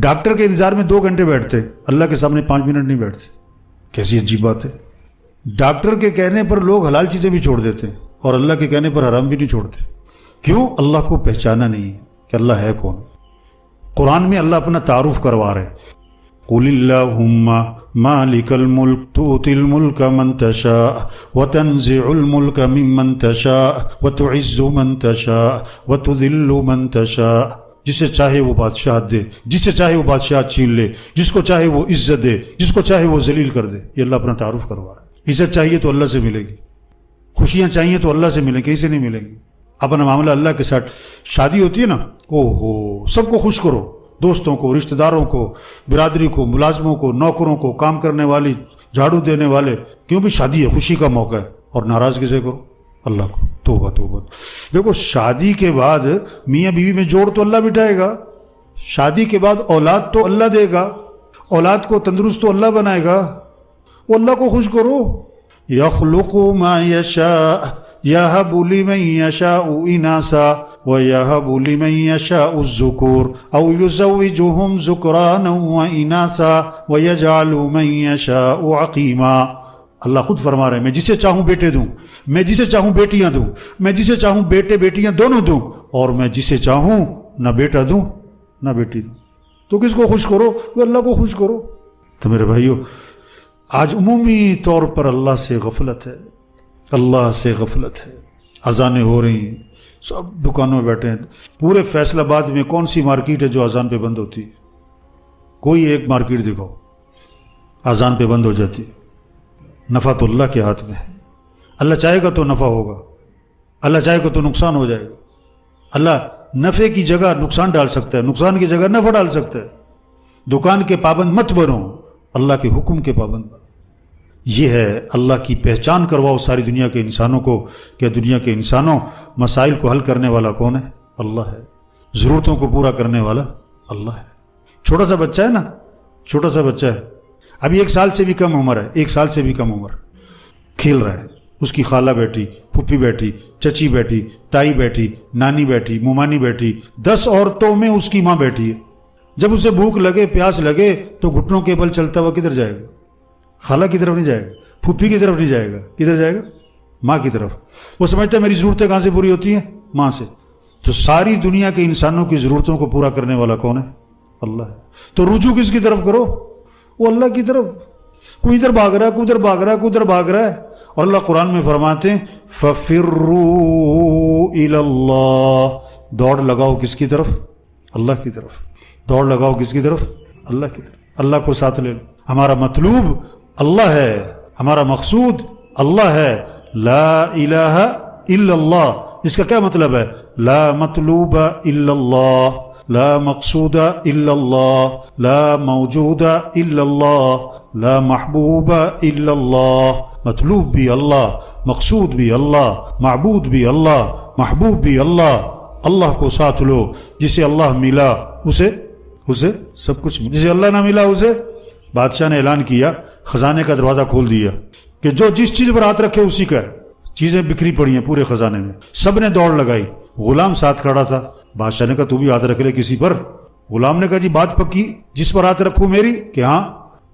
Doctor کے انتظار میں 2 گھنٹے بیٹھتے، اللہ کے سامنے 5 منٹ نہیں بیٹھتے. کیسی عجیب بات ہے. ڈاکٹر کے کہنے پر لوگ حلال چیزیں بھی چھوڑ دیتے اور اللہ کے کہنے پر حرام بھی نہیں چھوڑتے. کیوں؟ اللہ کو پہچانا نہیں ہے کہ اللہ ہے کون. قرآن میں اللہ اپنا تعارف کروا رہے ہیں. قُلِ اللَّهُمَّ مَالِكَ الْمُلْكِ تُؤْتِي الْمُلْكَ مَنْ تَشَاءُ وَتَنْزِعُ الْمُلْكَ مِمَّنْ تَشَاءُ وَتُعِزُّ مَنْ تَشَاءُ وَتُذِلُّ مَنْ تَشَاءُ. جسے چاہے وہ بادشاہت دے، جسے چاہے وہ بادشاہت چھین لے، جس کو چاہے وہ عزت دے، جس کو چاہے وہ ذلیل کر دے. یہ اللہ اپنا تعارف کروا رہا ہے. عزت چاہیے تو اللہ سے ملے گی، خوشیاں چاہیے تو اللہ سے ملیں گی، کہیں سے نہیں ملیں گی. اپنا معاملہ اللہ کے ساتھ. شادی ہوتی ہے نا، سب کو خوش کرو، دوستوں کو، رشتہ داروں کو، برادری کو، ملازموں کو، نوکروں کو، کام کرنے والی، جھاڑو دینے والے. کیوں بھی شادی ہے، خوشی کا موقع ہے. اور ناراض کسے کرو؟ اللہ کو. توبہ توبہ. دیکھو شادی کے بعد میاں بیوی میں جوڑ تو اللہ بٹھائے گا، شادی کے بعد اولاد تو اللہ دے گا، اولاد کو تندرست تو اللہ بنائے گا. وہ اللہ کو خوش کرو. یخلق ما یشاء یہب لمن یشاء اناثا ویہب لمن یشاء الذکور او یزوجہم ذکرانا واناثا ویجعل من یشاء عقیما. اللہ خود فرما رہے ہیں میں جسے چاہوں بیٹے دوں، میں جسے چاہوں بیٹیاں دوں، میں جسے چاہوں بیٹے بیٹیاں دونوں دوں، اور میں جسے چاہوں نہ بیٹا دوں نہ بیٹی دوں. تو کس کو خوش کرو؟ وہ اللہ کو خوش کرو. تو میرے بھائیو، آج عمومی طور پر اللہ سے غفلت ہے، اللہ سے غفلت ہے. اذانیں ہو رہی ہیں، سب دکانوں میں بیٹھے ہیں. پورے فیصل آباد میں کون سی مارکیٹ ہے جو اذان پہ بند ہوتی ہے؟ کوئی ایک مارکیٹ دکھاؤ اذان پہ بند ہو جاتی ہے. نفع تو اللہ کے ہاتھ میں ہے. اللہ چاہے گا تو نفع ہوگا، اللہ چاہے گا تو نقصان ہو جائے گا. اللہ نفع کی جگہ نقصان ڈال سکتا ہے، نقصان کی جگہ نفع ڈال سکتا ہے. دکان کے پابند مت بنو، اللہ کے حکم کے پابند بنو. یہ ہے اللہ کی پہچان کرواؤ ساری دنیا کے انسانوں کو کہ دنیا کے انسانوں، مسائل کو حل کرنے والا کون ہے؟ اللہ ہے. ضرورتوں کو پورا کرنے والا اللہ ہے. چھوٹا سا بچہ ہے نا، چھوٹا سا بچہ ہے، ابھی 1 سال سے بھی کم عمر ہے، 1 سال سے بھی کم عمر، کھیل رہا ہے. اس کی خالہ بیٹھی، پھپھی بیٹھی، چچی بیٹھی، تائی بیٹھی، نانی بیٹھی، ممانی بیٹھی، 10 عورتوں میں اس کی ماں بیٹھی ہے. جب اسے بھوک لگے، پیاس لگے تو گھٹنوں کے بل چلتا ہوا کدھر جائے گا؟ خالہ کی طرف نہیں جائے گا، پھپھی کی طرف نہیں جائے گا، کدھر جائے گا؟ ماں کی طرف. وہ سمجھتا ہے میری ضرورتیں کہاں سے پوری ہوتی ہیں؟ ماں سے. تو ساری دنیا کے انسانوں کی ضرورتوں کو پورا کرنے والا کون ہے؟ اللہ ہے. تو رجوع کس کی طرف کرو؟ وہ اللہ کی طرف. کوئی ادھر بھاگ رہا ہے، کوئی ادھر بھاگ رہا ہے، کوئی ادھر بھاگ رہا ہے. اور اللہ قرآن میں فرماتے ہیں فَفِرُّوا إِلَى اللَّهِ. دوڑ لگاؤ کس کی طرف؟ اللہ کی طرف. دوڑ لگاؤ کس کی طرف؟ اللہ کی طرف. اللہ کو ساتھ لے لو. ہمارا مطلوب اللہ ہے، ہمارا مقصود اللہ ہے. لا الہ الا اللہ. اس کا کیا مطلب ہے؟ لا مطلوب الا اللہ، لا مقصود الا اللہ، لا موجود الا اللہ، لا محبوب الا اللہ. مطلوب بھی اللہ، مقصود بھی اللہ، معبود بھی اللہ، محبوب بھی اللہ. اللہ کو ساتھ لو. جسے اللہ ملا اسے سب کچھ ملا، جسے اللہ نہ ملا اسے. بادشاہ نے اعلان کیا، خزانے کا دروازہ کھول دیا کہ جو جس چیز پر ہاتھ رکھے اسی کا ہے. چیزیں بکھری پڑی ہیں پورے خزانے میں. سب نے دوڑ لگائی. غلام ساتھ کھڑا تھا. بادشاہ نے کہا تو بھی ہاتھ رکھ لے کسی پر. غلام نے کہا جی بات پکی، جس پر ہاتھ رکھوں میری؟ کہ ہاں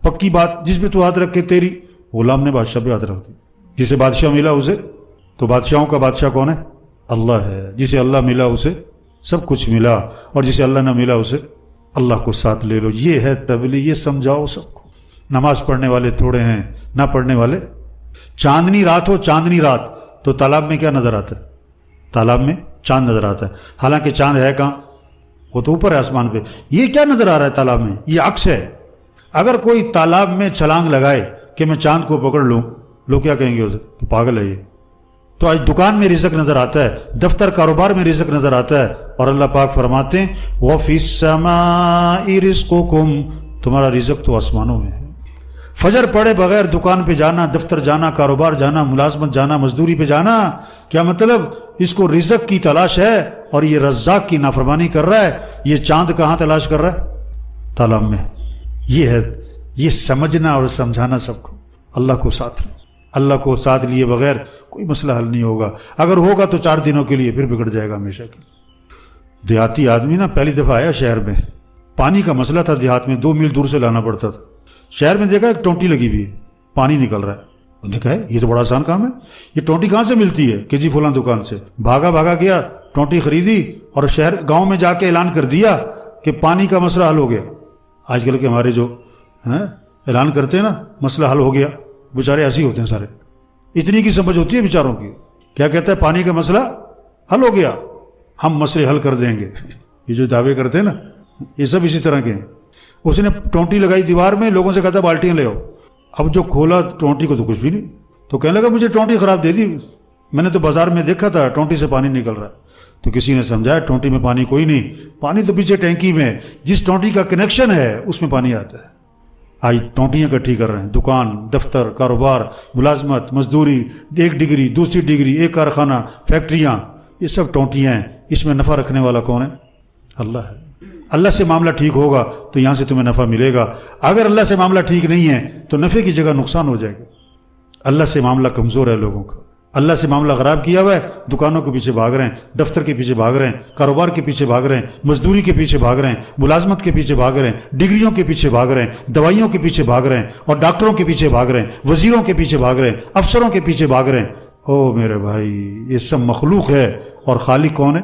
پکی بات، جس پہ تو ہاتھ رکھے تیری. غلام نے بادشاہ پہ ہاتھ رکھ دی. جسے بادشاہ ملا اسے. تو بادشاہوں کا بادشاہ کون ہے؟ اللہ ہے. جسے اللہ ملا اسے سب کچھ ملا، اور جسے اللہ نہ ملا اسے اللہ کو ساتھ لے لو. یہ ہے تبلیغ. یہ سمجھاؤ سب کو. نماز پڑھنے والے تھوڑے ہیں، نہ پڑھنے والے. چاندنی رات ہو، چاندنی رات، تو تالاب میں کیا نظر آتا ہے؟ تالاب میں چاند نظر آتا ہے. حالانکہ چاند ہے کہاں؟ وہ تو اوپر ہے آسمان پہ. یہ کیا نظر آ رہا ہے تالاب میں؟ یہ عکس ہے. اگر کوئی تالاب میں چھلانگ لگائے کہ میں چاند کو پکڑ لوں، لوگ کیا کہیں گے اسے کہ پاگل ہے یہ. تو آج دکان میں رزق نظر آتا ہے، دفتر کاروبار میں رزق نظر آتا ہے، اور اللہ پاک فرماتے ہیں وَفِي السَّمَاءِ رِزْقُكُمْ. تمہارا رزق تو آسمانوں میں ہے. فجر پڑے بغیر دکان پہ جانا، دفتر جانا، کاروبار جانا، ملازمت جانا، مزدوری پہ جانا، کیا مطلب؟ اس کو رزق کی تلاش ہے، اور یہ رزاق کی نافرمانی کر رہا ہے. یہ چاند کہاں تلاش کر رہا ہے؟ تالاب میں. یہ ہے، یہ سمجھنا اور سمجھانا سب کو. اللہ کو ساتھ لیں. اللہ کو ساتھ لیے بغیر کوئی مسئلہ حل نہیں ہوگا. اگر ہوگا تو 4 دنوں کے لیے، پھر بگڑ جائے گا ہمیشہ کے لیے. دیہاتی آدمی نا پہلی دفعہ آیا شہر میں، پانی کا مسئلہ تھا دیہات میں، 2 میل دور سے لانا پڑتا تھا. شہر میں دیکھا ایک ٹونٹی لگی ہوئی ہے، پانی نکل رہا ہے. انہوں نے کہا یہ تو بڑا آسان کام ہے، یہ ٹونٹی کہاں سے ملتی ہے؟ کہ جی فلاں دکان سے. بھاگا گیا، ٹونٹی خریدی اور گاؤں میں جا کے اعلان کر دیا کہ پانی کا مسئلہ حل ہو گیا. آج کل کے ہمارے جو اعلان کرتے ہیں نا مسئلہ حل ہو گیا، بیچارے ایسے ہی ہوتے ہیں سارے. اتنی کی سمجھ ہوتی ہے بیچاروں کی. کیا کہتا ہے؟ پانی کا مسئلہ حل ہو گیا، ہم مسئلے حل کر دیں گے. یہ جو دعوے کرتے ہیں نا یہ سب اسی طرح کے ہیں. اس نے ٹونٹی لگائی دیوار میں، لوگوں سے کہتا بالٹیاں لے آؤ. اب جو کھولا ٹونٹی کو تو کچھ بھی نہیں، تو کہنے لگا مجھے ٹونٹی خراب دے دی، میں نے تو بازار میں دیکھا تھا ٹونٹی سے پانی نکل رہا ہے. تو کسی نے سمجھایا ٹونٹی میں پانی کوئی نہیں، پانی تو پیچھے ٹینکی میں، جس ٹونٹی کا کنیکشن ہے اس میں پانی آتا ہے. آج ٹونٹیاں اکٹھی کر رہے ہیں، دکان، دفتر، کاروبار، ملازمت، مزدوری، 1 ڈگری 2 ڈگری، ایک کارخانہ، فیکٹریاں، یہ سب ٹونٹیاں ہیں. اس میں نفع رکھنے والا کون ہے؟ اللہ ہے. اللہ سے معاملہ ٹھیک ہوگا تو یہاں سے تمہیں نفع ملے گا. اگر اللہ سے معاملہ ٹھیک نہیں ہے تو نفع کی جگہ نقصان ہو جائے گا. اللہ سے معاملہ کمزور ہے لوگوں کا، اللہ سے معاملہ خراب کیا ہوا ہے. دکانوں کے پیچھے بھاگ رہے ہیں، دفتر کے پیچھے بھاگ رہے ہیں، کاروبار کے پیچھے بھاگ رہے ہیں، مزدوری کے پیچھے بھاگ رہے ہیں، ملازمت کے پیچھے بھاگ رہے ہیں، ڈگریوں کے پیچھے بھاگ رہے ہیں، دوائیوں کے پیچھے بھاگ رہے ہیں، اور ڈاکٹروں کے پیچھے بھاگ رہے ہیں، وزیروں کے پیچھے بھاگ رہے ہیں، افسروں کے پیچھے بھاگ رہے ہیں. او میرے بھائی، یہ سب مخلوق ہے اور خالق کون ہے؟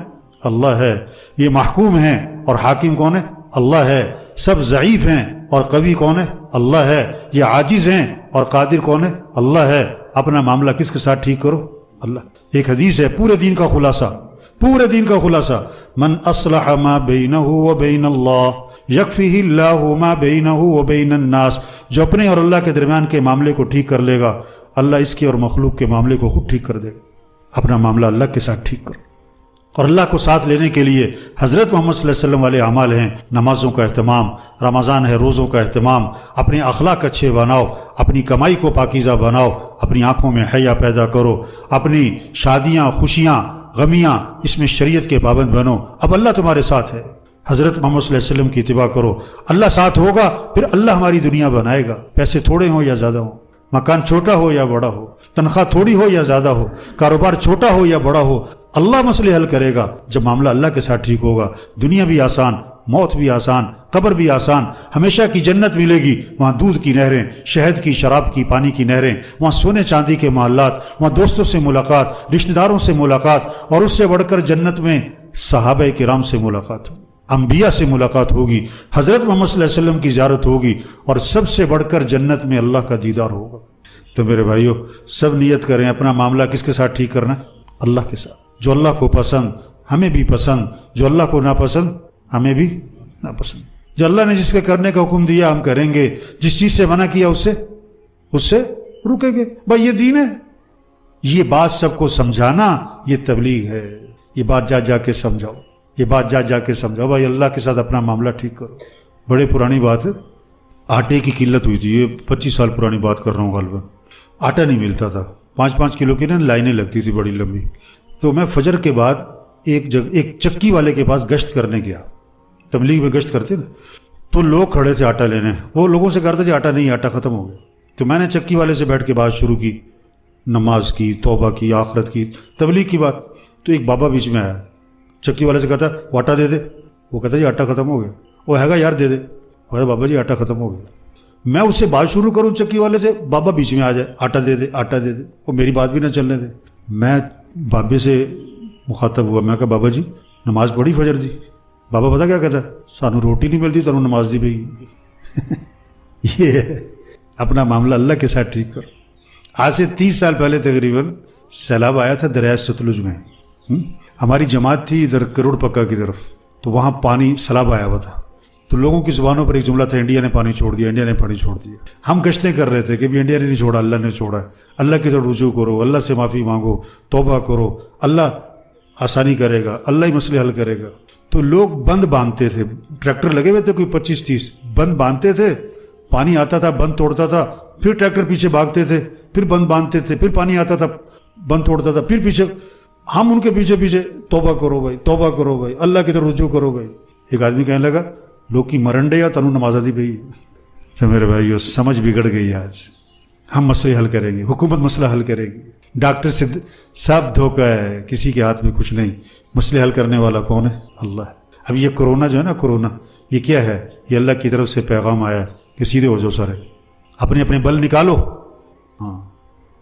اللہ ہے. یہ محکوم ہیں اور حاکم کون ہے؟ اللہ ہے. سب ضعیف ہیں اور قوی کون ہے؟ اللہ ہے. یہ عاجز ہیں اور قادر کون ہے؟ اللہ ہے. اپنا معاملہ کس کے ساتھ ٹھیک کرو؟ اللہ. ایک حدیث ہے پورے دین کا خلاصہ، من اصلح ما بینہ و بین اللہ یکفیہ اللہ ما بینہ و بین الناس. جو اپنے اور اللہ کے درمیان کے معاملے کو ٹھیک کر لے گا، اللہ اس کے اور مخلوق کے معاملے کو خود ٹھیک کر دے گا. اپنا معاملہ اللہ کے ساتھ ٹھیک کرو. اور اللہ کو ساتھ لینے کے لیے حضرت محمد صلی اللہ علیہ وسلم والے اعمال ہیں. نمازوں کا اہتمام، رمضان ہے روزوں کا اہتمام، اپنے اخلاق اچھے بناؤ، اپنی کمائی کو پاکیزہ بناؤ، اپنی آنکھوں میں حیا پیدا کرو، اپنی شادیاں، خوشیاں، غمیاں اس میں شریعت کے پابند بنو. اب اللہ تمہارے ساتھ ہے. حضرت محمد صلی اللہ علیہ وسلم کی اتباع کرو، اللہ ساتھ ہوگا. پھر اللہ ہماری دنیا بنائے گا. پیسے تھوڑے ہوں یا زیادہ ہوں، مکان چھوٹا ہو یا بڑا ہو، تنخواہ تھوڑی ہو یا زیادہ ہو، کاروبار چھوٹا ہو یا بڑا ہو، اللہ مسئلے حل کرے گا. جب معاملہ اللہ کے ساتھ ٹھیک ہوگا، دنیا بھی آسان، موت بھی آسان، قبر بھی آسان، ہمیشہ کی جنت ملے گی. وہاں دودھ کی نہریں، شہد کی، شراب کی، پانی کی نہریں، وہاں سونے چاندی کے محلات، وہاں دوستوں سے ملاقات، رشتہ داروں سے ملاقات، اور اس سے بڑھ کر جنت میں صحابہ کرام سے ملاقات ہوگی، انبیاء سے ملاقات ہوگی، حضرت محمد صلی اللہ علیہ وسلم کی زیارت ہوگی، اور سب سے بڑھ کر جنت میں اللہ کا دیدار ہوگا. تو میرے بھائیو، سب نیت کریں اپنا معاملہ کس کے ساتھ ٹھیک کرنا ہے؟ اللہ کے ساتھ. جو اللہ کو پسند ہمیں بھی پسند، جو اللہ کو ناپسند ہمیں بھی ناپسند. جو اللہ نے جس کے کرنے کا حکم دیا ہم کریں گے، جس چیز سے منع کیا اس سے رکیں گے. بھائی یہ دین ہے. یہ بات سب کو سمجھانا یہ تبلیغ ہے. یہ بات جا کے سمجھاؤ، یہ بات جا کے سمجھاؤ. بھائی اللہ کے ساتھ اپنا معاملہ ٹھیک کرو. بڑے پرانی بات ہے، آٹے کی قلت ہوئی تھی. یہ 25 سال پرانی بات کر رہا ہوں. غالباً آٹا نہیں ملتا تھا، 5-5 کلو کی نا لائنیں لگتی تھی بڑی لمبی. تو میں فجر کے بعد ایک چکی والے کے پاس گشت کرنے گیا. تبلیغ میں گشت کرتے نا، تو لوگ کھڑے تھے آٹا لینے. وہ لوگوں سے کرتے تھے آٹا نہیں، آٹا ختم ہو گیا. تو میں نے چکی والے سے بیٹھ کے بات شروع کی، نماز کی، توبہ کی، آخرت کی، تبلیغ کی بات. تو ایک بابا بیچ میں آیا، چکی والے سے کہتا وہ آٹا دے دے. وہ کہتا جی آٹا ختم ہو گیا. وہ ہے گا یار دے دے. بابا جی آٹا ختم ہو گیا. میں اس سے بات شروع کروں چکی والے سے، بابا بیچ میں آ جائے، آٹا دے دے، آٹا دے دے. وہ میری بات بھی نہ چلنے دے. میں بابے سے مخاطب ہوا. میں کہا بابا جی نماز پڑھی فجر دی؟ بابا پتا کیا کہتا ہے؟ سانو روٹی نہیں ملتی تنوں نماز دی بھائی. یہ ہے اپنا معاملہ اللہ کے ساتھ ٹھیک کرو. آج سے 30 سال پہلے تقریباً سیلاب آیا تھا دریائے ستلج میں. ہماری جماعت تھی ادھر کروڑ پکا کی طرف. تو وہاں پانی سیلاب آیا ہوا تھا. تو لوگوں کی زبانوں پر ایک جملہ تھا، انڈیا نے پانی چھوڑ دیا، انڈیا نے پانی چھوڑ دیا. ہم گشتیں کر رہے تھے کہ بھی انڈیا نے نہیں چھوڑا، اللہ نے چھوڑا. اللہ کی طرف رجوع کرو، اللہ سے معافی مانگو، توبہ کرو، اللہ آسانی کرے گا، اللہ ہی مسئلے حل کرے گا. تو لوگ بند باندھتے تھے، ٹریکٹر لگے ہوئے تھے کوئی 25-30، بند باندھتے تھے. پانی آتا تھا بند توڑتا تھا، پھر ٹریکٹر پیچھے بھاگتے تھے، پھر بند باندھتے تھے، پھر پانی آتا تھا بند توڑتا تھا، پھر پیچھے. ہم ان کے پیچھے پیچھے توبہ کرو بھائی، توبہ کرو بھائی، اللہ کی طرف رجوع کرو بھائی. ایک آدمی کہنے لگا لوگ کی مرنڈے یا تنو نماز دی بھائی. تو میرے بھائی سمجھ بگڑ گئی. آج ہم مسئلے حل کریں گے، حکومت مسئلہ حل کرے گی. ڈاکٹر سے سب دھوکہ ہے، کسی کے ہاتھ میں کچھ نہیں. مسئلے حل کرنے والا کون ہے؟ اللہ ہے. اب یہ کرونا جو ہے نا، کرونا یہ کیا ہے؟ یہ اللہ کی طرف سے پیغام آیا کہ سیدھے ہو جاؤ سارے، اپنے اپنے بل نکالو. ہاں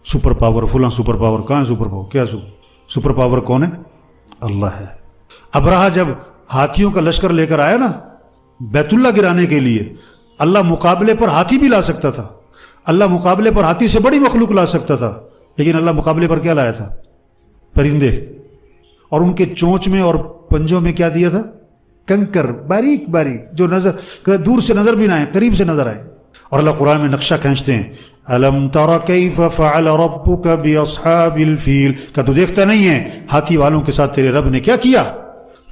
سپر پاور، فلاں سپر پاور. کہاں ہے سپر پاور؟ کیا سپر پاور کون ہے؟ اللہ ہے. ابرہہ جب ہاتھیوں کا لشکر لے کر آیا نا بیت اللہ گرانے کے لیے، اللہ مقابلے پر ہاتھی بھی لا سکتا تھا، اللہ مقابلے پر ہاتھی سے بڑی مخلوق لا سکتا تھا، لیکن اللہ مقابلے پر کیا لایا تھا؟ پرندے. اور ان کے چونچ میں اور پنجوں میں کیا دیا تھا؟ کنکر، باریک باریک، جو نظر دور سے نظر بھی نہ آئے، قریب سے نظر آئے. اور اللہ قرآن میں نقشہ کھینچتے ہیں، الم تر کیف فعل ربک باصحاب الفیل، کہ تو دیکھتا نہیں ہے ہاتھی والوں کے ساتھ تیرے رب نے کیا کیا؟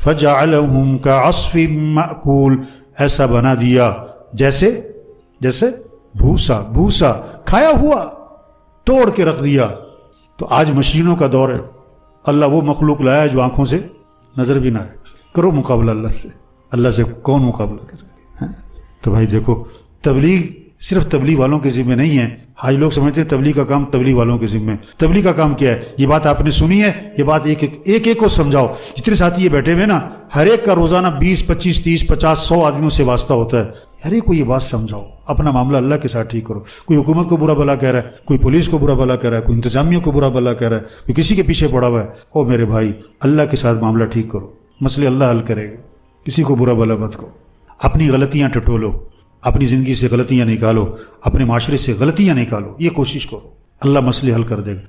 فجعلہم کعصف مأکول، ایسا بنا دیا جیسے بھوسا کھایا ہوا، توڑ کے رکھ دیا. تو آج مشینوں کا دور ہے، اللہ وہ مخلوق لایا جو آنکھوں سے نظر بھی نہ آئے. کرو مقابلہ اللہ سے، اللہ سے کون مقابلہ کرے؟ تو بھائی دیکھو، تبلیغ صرف تبلیغ والوں کے ذمہ نہیں ہے. آج لوگ سمجھتے ہیں تبلیغ کا کام تبلیغ والوں کے ذمہ. تبلیغ کا کام کیا ہے؟ یہ بات آپ نے سنی ہے، یہ بات ایک کو سمجھاؤ. جتنے ساتھی یہ بیٹھے ہوئے نا، ہر ایک کا روزانہ 20 25 30 50 100 آدمیوں سے واسطہ ہوتا ہے. ہر ایک کو یہ بات سمجھاؤ، اپنا معاملہ اللہ کے ساتھ ٹھیک کرو. کوئی حکومت کو برا بھلا کہہ رہا ہے، کوئی پولیس کو برا بھلا کہہ رہا ہے، کوئی انتظامیہ کو برا بھلا کہہ رہا ہے، کوئی کسی کے پیچھے پڑا ہوا ہے. او میرے بھائی، اللہ کے ساتھ معاملہ ٹھیک کرو، مسئلے اللہ حل کرے گا. کسی کو برا بھلا مت کرو، اپنی غلطیاں ٹٹولو، اپنی زندگی سے غلطیاں نکالو، اپنے معاشرے سے غلطیاں نکالو، یہ کوشش کرو، اللہ مسئلے حل کر دے گا.